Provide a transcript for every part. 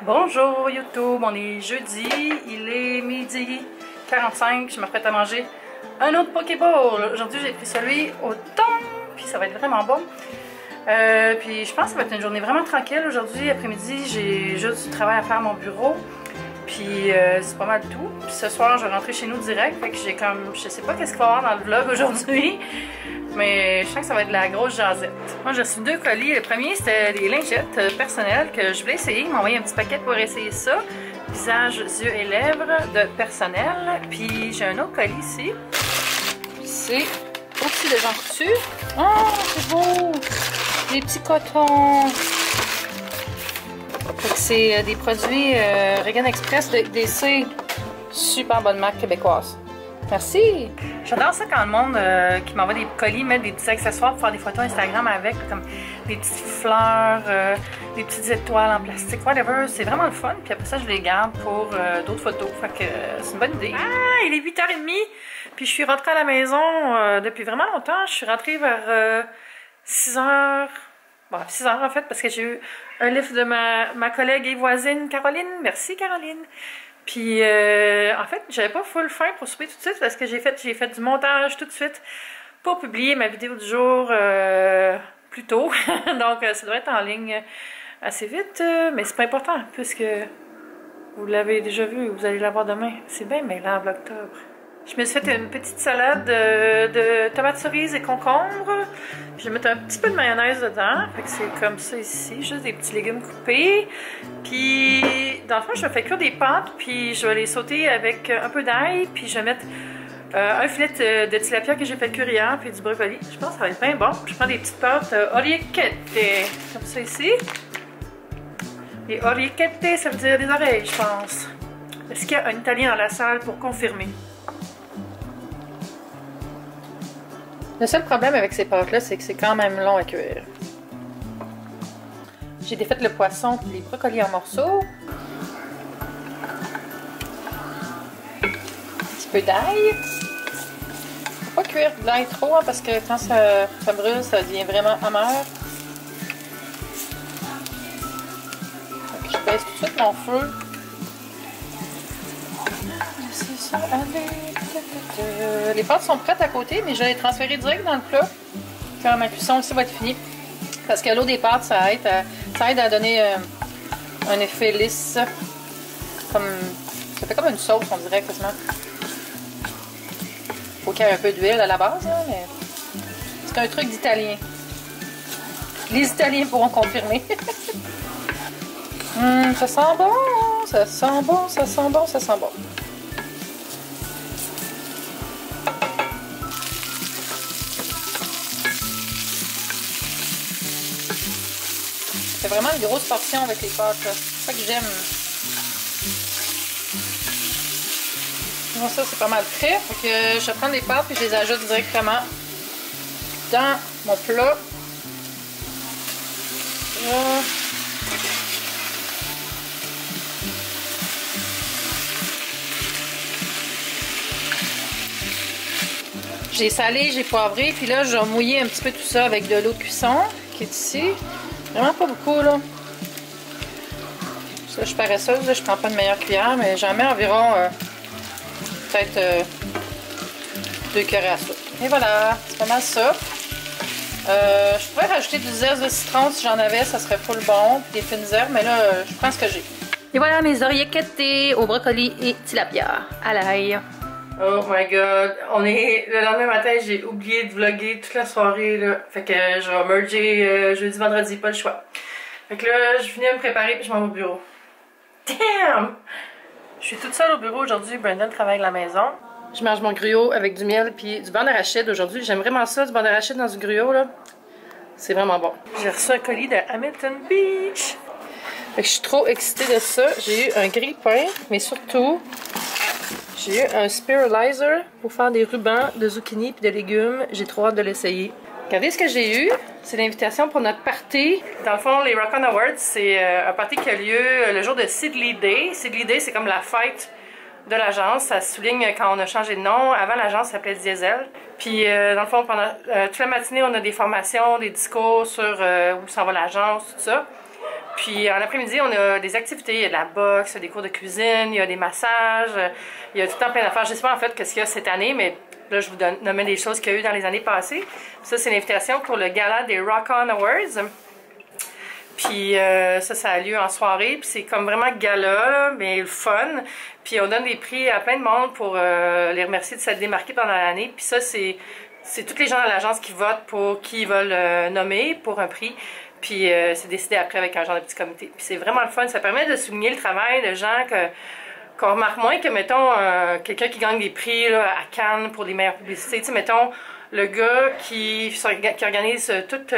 Bonjour YouTube, on est jeudi, il est midi 45, je m'apprête à manger un autre Pokéball. Aujourd'hui j'ai pris celui au thon, puis ça va être vraiment bon. Puis je pense que ça va être une journée vraiment tranquille. Aujourd'hui après-midi j'ai juste du travail à faire à mon bureau, puis c'est pas mal tout. Puis ce soir je vais rentrer chez nous direct, fait que j'ai comme, je sais pas qu'est-ce qu'il va y avoir dans le vlog aujourd'hui. Mais je sens que ça va être de la grosse jasette. Moi, j'ai reçu 2 colis. Le premier, c'était des lingettes personnelles que je voulais essayer. Ils m'ont envoyé un petit paquet pour essayer ça. Visage, yeux et lèvres de personnel. Puis j'ai un autre colis ici. C'est aussi de Jean Coutu. Oh, c'est beau! Des petits cotons. C'est des produits Regan Express de DC. Super bonne marque québécoise. Merci! J'adore ça quand le monde qui m'envoie des colis met des petits accessoires pour faire des photos Instagram avec, comme des petites fleurs, des petites étoiles en plastique, whatever. C'est vraiment le fun. Puis après ça, je les garde pour d'autres photos. Fait que c'est une bonne idée. Ah! Il est 8h30! Puis je suis rentrée à la maison depuis vraiment longtemps. Je suis rentrée vers 6h. Bon, 6h en fait, parce que j'ai eu un lift de ma collègue et voisine Caroline. Merci Caroline! Puis, en fait, j'avais pas full faim pour souper tout de suite parce que j'ai fait du montage tout de suite pour publier ma vidéo du jour plus tôt. Donc, ça doit être en ligne assez vite, mais c'est pas important puisque vous l'avez déjà vu, vous allez l'avoir demain. C'est bien mêlant en octobre. Je me suis fait une petite salade de tomates cerises et concombres. Je vais mettre un petit peu de mayonnaise dedans. Fait que c'est comme ça ici, juste des petits légumes coupés. Puis, dans le fond, je vais faire cuire des pâtes, puis je vais les sauter avec un peu d'ail, puis je vais mettre un filet de tilapia que j'ai fait cuire hier, puis du brocoli. Je pense que ça va être bien bon. Je prends des petites pâtes orecchiette, comme ça ici. Les orecchiette, ça veut dire des oreilles, je pense. Est-ce qu'il y a un Italien dans la salle pour confirmer? Le seul problème avec ces pâtes-là, c'est que c'est quand même long à cuire. J'ai défait le poisson et les brocolis en morceaux. Un petit peu d'ail. Faut pas cuire de l'ail trop, hein, parce que quand ça brûle, ça devient vraiment amer. Donc, je baisse tout de suite mon feu. C'est ça, allez. Les pâtes sont prêtes à côté, mais je vais les transférer direct dans le plat quand ma cuisson ici va être finie. Parce que l'eau des pâtes, ça aide à donner un effet lisse. Ça fait comme une sauce, on dirait quasiment. Faut qu'il y ait un peu d'huile à la base, hein, mais c'est un truc d'italien. Les Italiens pourront confirmer. Ça sent bon, ça sent bon, ça sent bon, ça sent bon. C'est vraiment une grosse portion avec les pâtes. C'est ça que j'aime. Bon, ça c'est pas mal prêt. Fait que je vais prendre les pâtes et je les ajoute directement dans mon plat. J'ai salé, j'ai poivré, puis là je vais mouiller un petit peu tout ça avec de l'eau de cuisson qui est ici. Vraiment pas beaucoup là. Ça, je suis paresseuse, là, je prends pas de meilleure cuillère, mais j'en mets environ peut-être 2 cuillères à soupe. Et voilà, c'est pas mal ça. Je pourrais rajouter du zeste de citron si j'en avais, ça serait full bon, puis des fines herbes, mais là, je prends ce que j'ai. Et voilà mes orecchiette au brocoli et tilapia à l'ail. Oh my god, le lendemain matin, j'ai oublié de vlogger toute la soirée là. Fait que je vais merger jeudi, vendredi, pas le choix. Fait que là, je finis de me préparer puis je m'en vais au bureau. Damn! Je suis toute seule au bureau aujourd'hui, Brandon travaille à la maison. Je mange mon gruau avec du miel puis du beurre d'arachide aujourd'hui. J'aime vraiment ça, du beurre d'arachide dans du gruau là. C'est vraiment bon. J'ai reçu un colis de Hamilton Beach. Fait que je suis trop excitée de ça. J'ai eu un grille-pain, mais surtout... j'ai eu un spiralizer pour faire des rubans de zucchini et de légumes. J'ai trop hâte de l'essayer. Regardez ce que j'ai eu. C'est l'invitation pour notre party. Dans le fond, les Rock On Awards, c'est un party qui a lieu le jour de Sidley Day. Sidley Day, c'est comme la fête de l'agence. Ça souligne quand on a changé de nom. Avant, l'agence s'appelait Diesel. Puis, dans le fond, pendant toute la matinée, on a des formations, des discours sur où s'en va l'agence, tout ça. Puis en après-midi, on a des activités, il y a de la boxe, des cours de cuisine, il y a des massages, il y a tout le temps plein d'affaires. Je ne sais pas en fait ce qu'il y a cette année, mais là je vous nomme des choses qu'il y a eu dans les années passées. Ça, c'est l'invitation pour le gala des Rock On Awards. Puis ça a lieu en soirée, puis c'est comme vraiment gala, là, mais le fun. Puis on donne des prix à plein de monde pour les remercier de s'être démarqués pendant l'année. Puis ça, c'est tous les gens dans l'agence qui votent pour qui ils veulent nommer pour un prix. Puis c'est décidé après avec un genre de petit comité. Puis c'est vraiment le fun. Ça permet de souligner le travail de gens qu'on remarque moins que, mettons, quelqu'un qui gagne des prix là, à Cannes pour les meilleures publicités. Tu sais, mettons, le gars qui organise toutes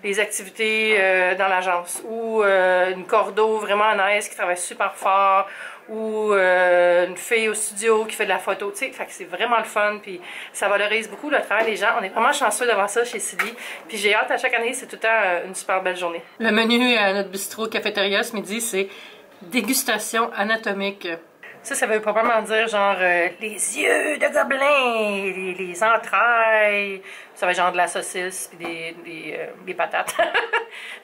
les activités dans l'agence. Ou une cordeau vraiment nice qui travaille super fort. Ou une fille au studio qui fait de la photo, tu sais, fait que c'est vraiment le fun, puis ça valorise beaucoup le travail des gens. On est vraiment chanceux d'avoir ça chez Silly, puis j'ai hâte à chaque année, c'est tout le temps une super belle journée. Le menu à notre bistrot cafétéria ce midi, c'est dégustation anatomique. Ça veut probablement dire genre les yeux de gobelin, les entrailles, ça va être genre de la saucisse puis des patates.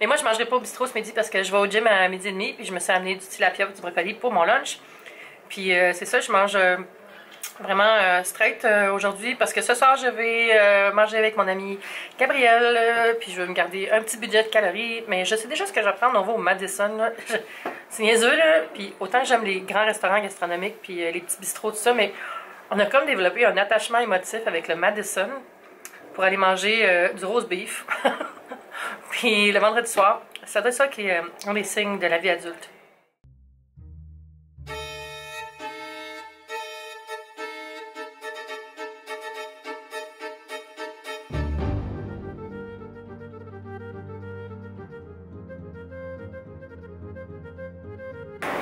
Mais moi je mangerai pas au bistrot ce midi parce que je vais au gym à 12h30 puis je me suis amené du tilapia et du brocoli pour mon lunch. Puis c'est ça, je mange vraiment straight aujourd'hui parce que ce soir je vais manger avec mon ami Gabriel puis je vais me garder un petit budget de calories, mais je sais déjà ce que je vais prendre. On va au Madison là. C'est niaiseux là, puis autant j'aime les grands restaurants gastronomiques puis les petits bistrots tout ça, mais on a comme développé un attachement émotif avec le Madison pour aller manger du roast beef puis le vendredi soir. Ça doit être ça qui est un des signes de la vie adulte.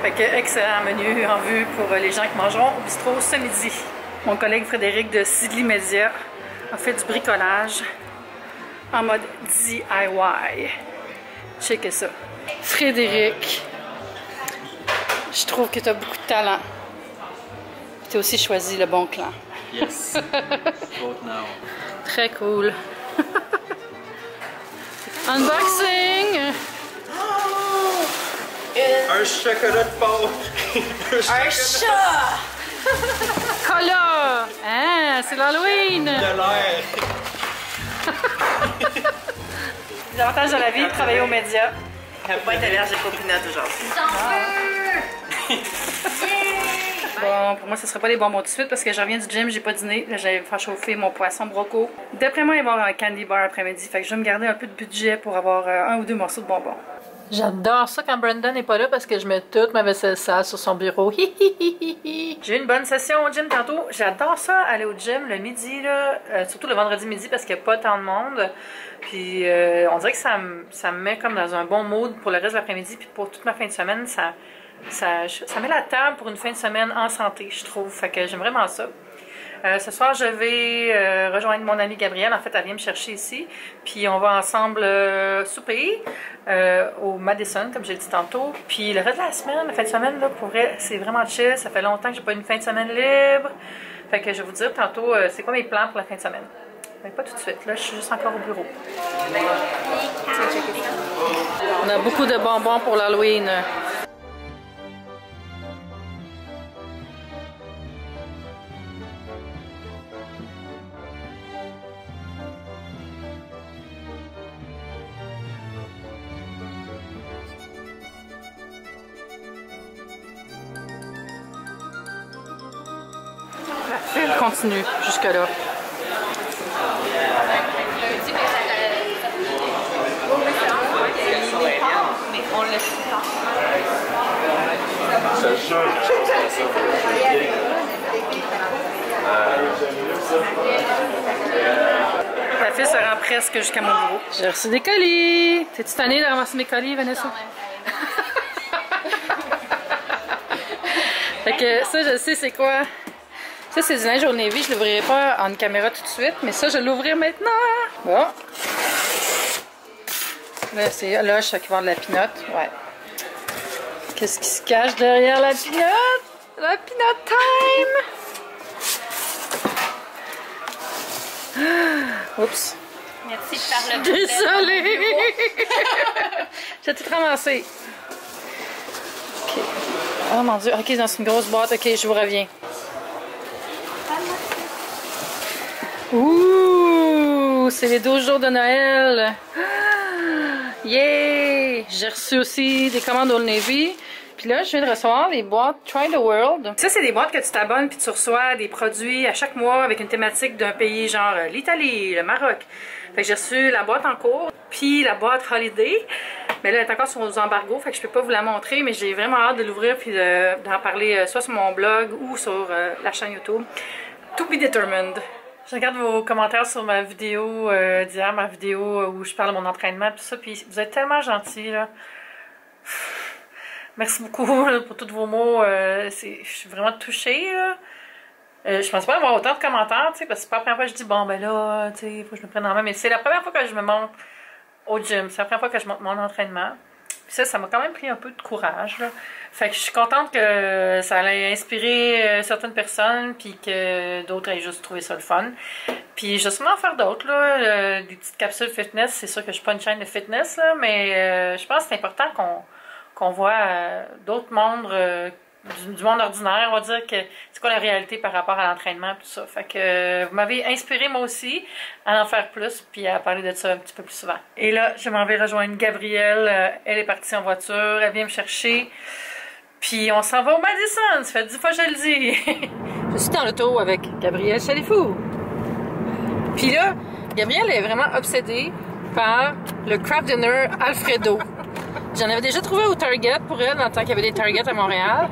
Fait que excellent menu en vue pour les gens qui mangeront au bistrot ce midi. Mon collègue Frédéric de Sidley Media a fait du bricolage en mode DIY. Checkez ça. Frédéric, je trouve que tu as beaucoup de talent. Tu as aussi choisi le bon clan. Yes. Vote now. Très cool. Unboxing! Un chocolat de Pâques! Un chat! Cola! Hein, c'est l'Halloween! De l'air! Les avantages de la vie, travailler aux médias. Je peux pas être allergique aux peanuts aujourd'hui. J'en veux! Bon, pour moi, ce ne sera pas des bonbons tout de suite parce que je reviens du gym, j'ai pas dîné. Là, j'allais faire chauffer mon poisson broco. D'après moi, il va y avoir un candy bar après-midi. Fait que je vais me garder un peu de budget pour avoir un ou deux morceaux de bonbons. J'adore ça quand Brandon n'est pas là parce que je mets toute ma vaisselle sale sur son bureau. J'ai eu une bonne session au gym tantôt. J'adore ça, aller au gym le midi, là, surtout le vendredi midi parce qu'il n'y a pas tant de monde. Puis on dirait que ça me met comme dans un bon mood pour le reste de l'après-midi. Puis pour toute ma fin de semaine, ça met la table pour une fin de semaine en santé, je trouve. Fait que j'aime vraiment ça. Ce soir, je vais rejoindre mon amie Gabrielle. En fait, elle vient me chercher ici. Puis on va ensemble souper au Madison, comme j'ai dit tantôt. Puis le reste de la semaine, la fin de semaine, là, pour vrai, c'est vraiment chill. Ça fait longtemps que j'ai pas eu une fin de semaine libre. Fait que je vais vous dire tantôt, c'est quoi mes plans pour la fin de semaine. Mais pas tout de suite. Là, je suis juste encore au bureau. On a beaucoup de bonbons pour l'Halloween. La file continue jusque-là. Mais on le sait pas. La file se rend presque jusqu'à mon bureau. J'ai reçu des colis. T'es-tu tannée de ramasser mes colis, Vanessa? Fait que ça, je sais c'est quoi. Ça, c'est du linge au navy. Je l'ouvrirai pas en caméra tout de suite, mais ça, je vais l'ouvrir maintenant. Bon. Là, c'est là, je sais qu'il va y avoir de la pinotte. Ouais. Qu'est-ce qui se cache derrière la pinotte? La pinotte time! Oups. Merci de faire le Désolée! J'ai tout ramassé. Ok. Oh mon Dieu, ok, dans une grosse boîte. Ok, je vous reviens. Ouh, c'est les 12 jours de Noël. Yeah! J'ai reçu aussi des commandes Old Navy. Puis là, je viens de recevoir les boîtes Try the World. Ça, c'est des boîtes que tu t'abonnes puis tu reçois des produits à chaque mois avec une thématique d'un pays, genre l'Italie, le Maroc. Fait que j'ai reçu la boîte en cours, puis la boîte Holiday. Mais là, elle est encore sur nos embargos, fait que je peux pas vous la montrer, mais j'ai vraiment hâte de l'ouvrir puis d'en parler soit sur mon blog ou sur la chaîne YouTube. To be determined. Je regarde vos commentaires sur ma vidéo d'hier, ma vidéo où je parle de mon entraînement et tout ça, puis vous êtes tellement gentils, là. Merci beaucoup pour tous vos mots. Je suis vraiment touchée, là. Je pense pas avoir autant de commentaires, tu sais, parce que c'est pas la première fois que je dis, bon, ben là, tu sais, faut que je me prenne en main. Mais c'est la première fois que je me montre au gym. C'est la première fois que je monte mon entraînement. Puis ça m'a quand même pris un peu de courage, là. Fait que je suis contente que ça allait inspirer certaines personnes, puis que d'autres aient juste trouvé ça le fun. Puis je vais sûrement en faire d'autres, là. Des petites capsules fitness. C'est sûr que je suis pas une chaîne de fitness, là, mais je pense que c'est important qu'on voit d'autres mondes, du monde ordinaire, on va dire que c'est quoi la réalité par rapport à l'entraînement et tout ça. Fait que vous m'avez inspiré moi aussi à en faire plus puis à parler de ça un petit peu plus souvent. Et là, je m'en vais rejoindre Gabrielle. Elle est partie en voiture, elle vient me chercher. Puis on s'en va au Madison, ça fait 10 fois que je le dis. Je suis dans l'auto avec Gabrielle Chalifou. Puis là, Gabrielle est vraiment obsédée par le Craft Dinner Alfredo. J'en avais déjà trouvé au Target pour elle, dans le temps qu'il y avait des Target à Montréal.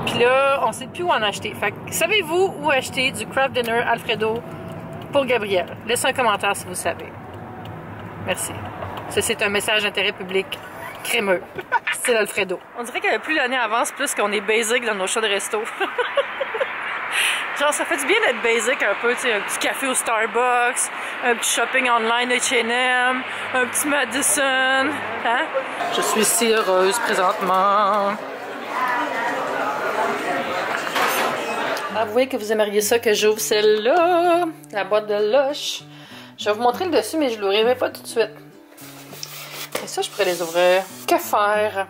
Puis là, on sait plus où en acheter. Fait que, savez-vous où acheter du Craft Dinner Alfredo pour Gabrielle? Laissez un commentaire si vous savez. Merci. Ça, c'est un message d'intérêt public crémeux. C'est l'Alfredo. On dirait que plus l'année avance, plus qu'on est basic dans nos chats de resto. Genre, ça fait du bien d'être basic un peu, tu sais, un petit café au Starbucks, un petit shopping online H&M, un petit Madison, hein? Je suis si heureuse présentement. Avouez que vous aimeriez ça que j'ouvre celle-là, la boîte de Lush. Je vais vous montrer le dessus, mais je ne l'ouvrirai pas tout de suite. Et ça, je pourrais les ouvrir. Que faire?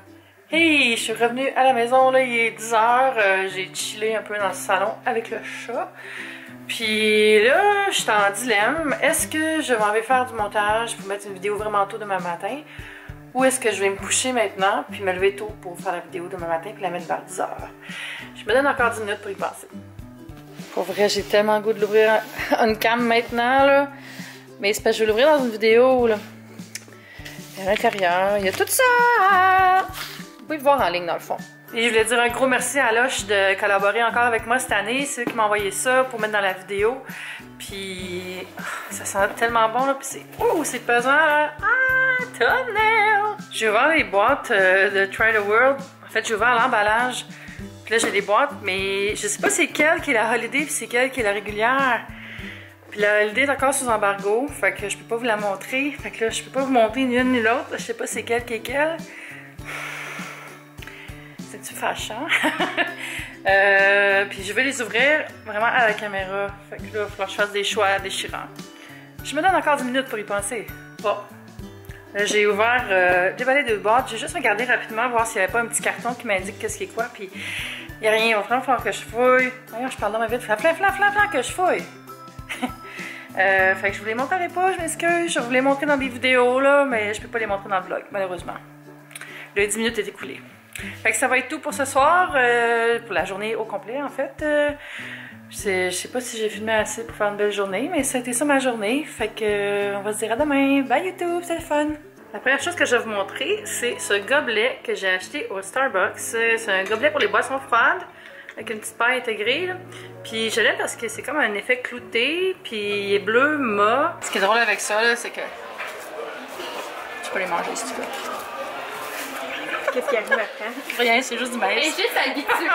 Hey, je suis revenue à la maison, là, il est 10h, j'ai chillé un peu dans le salon avec le chat. Puis là, je suis en dilemme. Est-ce que je m'en vais faire du montage pour mettre une vidéo vraiment tôt demain matin? Ou est-ce que je vais me coucher maintenant, puis me lever tôt pour faire la vidéo demain matin, puis la mettre vers 10h? Je me donne encore 10 minutes pour y penser. Pour vrai, j'ai tellement le goût de l'ouvrir on cam maintenant, là. Mais c'est parce que je vais l'ouvrir dans une vidéo, là. Et à l'intérieur, il y a tout ça! Vous pouvez le voir en ligne dans le fond. Et je voulais dire un gros merci à Lush de collaborer encore avec moi cette année. C'est eux qui m'ont envoyé ça pour mettre dans la vidéo. Puis ça sent tellement bon là. Puis c'est... Oh, c'est pesant là. Ah, thumbnail! J'ai ouvert les boîtes de Try the World. En fait, j'ai ouvert l'emballage. Puis là, j'ai des boîtes, mais je sais pas c'est quelle qui est la Holiday puis c'est quelle qui est la régulière. Puis la Holiday est encore sous embargo. Fait que je peux pas vous la montrer. Fait que là, je peux pas vous montrer ni l'une ni l'autre. Je sais pas c'est quelle qui est quelle. C'est-tu fâchant? Puis je vais les ouvrir vraiment à la caméra. Fait que là, il va falloir que je fasse des choix déchirants. Je me donne encore 10 minutes pour y penser. Bon. J'ai ouvert, déballé 2 boîtes. J'ai juste regardé rapidement voir s'il n'y avait pas un petit carton qui m'indique qu'est-ce qui est quoi. Puis il n'y a rien. Il va vraiment falloir que je fouille. Voyons, je parle dans ma vie. Flan, que je fouille. Fait que je vous les montrerai pas, je m'excuse. Je vous les montrer dans des vidéos, là, mais je peux pas les montrer dans le vlog, malheureusement. Le 10 minutes est écoulé. Fait que ça va être tout pour ce soir, pour la journée au complet en fait. Je sais pas si j'ai filmé assez pour faire une belle journée, mais ça a été ça ma journée. Fait que on va se dire à demain. Bye YouTube, c'était le fun! La première chose que je vais vous montrer, c'est ce gobelet que j'ai acheté au Starbucks. C'est un gobelet pour les boissons froides, avec une petite paille intégrée. Là. Puis je l'aime parce que c'est comme un effet clouté, puis il est bleu mat. Ce qui est drôle avec ça, c'est que tu peux les manger si tu veux. Qu'est-ce qui arrive après? Rien, c'est juste du beige. Et juste habitué.